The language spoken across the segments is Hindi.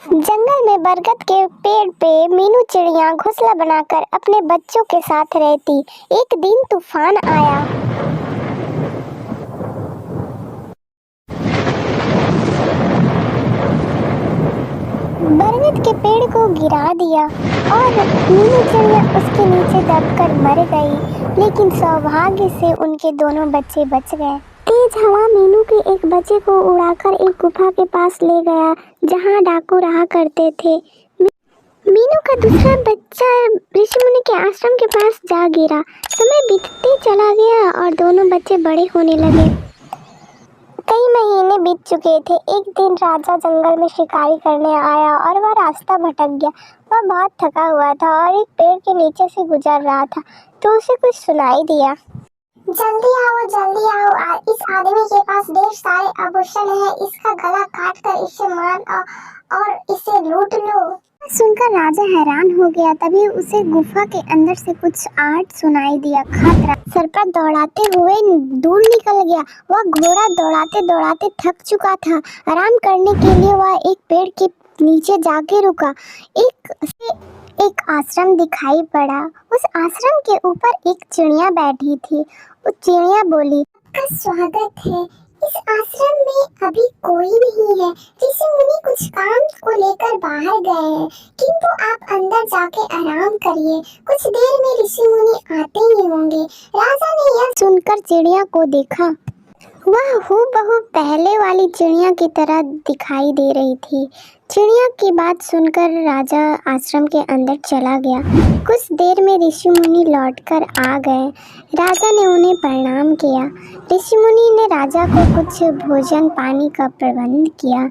जंगल में बरगद के पेड़ पे मीनू चिड़िया घोंसला बनाकर अपने बच्चों के साथ रहती। एक दिन तूफान आया। बरगद के पेड़ को गिरा दिया और मीनू चिड़िया उसके नीचे दबकर मर गई। लेकिन सौभाग्य से उनके दोनों बच्चे बच गए। तेज हवा मीनू के एक बच्चे को उड़ाकर एक गुफा के पास ले गया जहां डाकू रहा करते थे। मीनू का दूसरा बच्चा ऋषि मुनि के आश्रम के पास जा गिरा। समय बीतते चला गया और दोनों बच्चे बड़े होने लगे। कई महीने बीत चुके थे। एक दिन राजा जंगल में शिकारी करने आया और वह रास्ता भटक गया। वह बहुत थका हुआ था और एक पेड़ के नीचे से गुजर रहा था तो उसे कुछ सुनाई दिया। जल्दी आओ, इस आदमी के पास ढेर सारे आभूषण हैं। इसका गला काट कर इसे मार और इसे लूट लो। सुनकर राजा हैरान हो गया। तभी उसे गुफा के अंदर से कुछ आवाज सुनाई दिया। खतरा! सरपट दौड़ाते हुए दूर निकल गया। वह घोड़ा दौड़ाते दौड़ाते थक चुका था। आराम करने के लिए वह एक पेड़ के नीचे जाके रुका। एक आश्रम दिखाई पड़ा। उस आश्रम के ऊपर एक चिड़िया बैठी थी। उस चिड़िया बोली, आपका स्वागत है। इस आश्रम में अभी कोई नहीं है। ऋषि मुनि कुछ काम को लेकर बाहर गए हैं, किंतु आप अंदर जाके आराम करिए। कुछ देर में ऋषि मुनि आते ही होंगे। राजा ने यह सुनकर चिड़िया को देखा। वह हूबहू पहले वाली चिड़िया की तरह दिखाई दे रही थी। चिड़िया की बात सुनकर राजा आश्रम के अंदर चला गया। कुछ देर में ऋषि मुनि लौटकर आ गए। राजा ने उन्हें प्रणाम किया। ऋषि मुनि ने राजा को कुछ भोजन पानी का प्रबंध किया।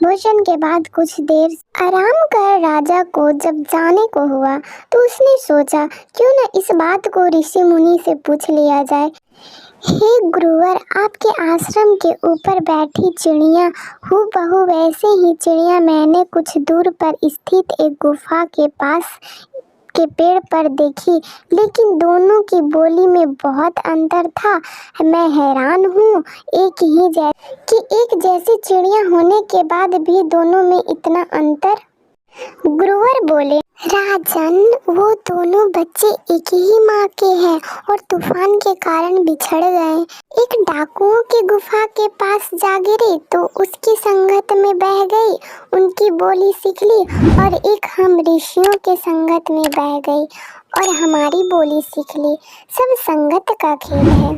भोजन के बाद कुछ देर आराम कर राजा को जब जाने को हुआ तो उसने सोचा, क्यों न इस बात को ऋषि मुनि से पूछ लिया जाए। हे गुरुवर, आपके आश्रम के ऊपर बैठी चिड़िया हूबहू वैसे ही चिड़िया मैंने कुछ दूर पर स्थित एक गुफा के पास के पेड़ पर देखी, लेकिन दोनों की बोली में बहुत अंतर था। मैं हैरान हूँ एक जैसी चिड़िया होने के बाद भी दोनों में इतना अंतर। गुरुवर बोले, राजन, वो दोनों बच्चे एक ही माँ के हैं और तूफान के कारण बिछड़ गए। एक डाकुओं की गुफा के पास जा गिरी तो उसकी संगत में बह गई, उनकी बोली सीख ली, और एक हम ऋषियों के संगत में बह गई और हमारी बोली सीख ली। सब संगत का खेल है।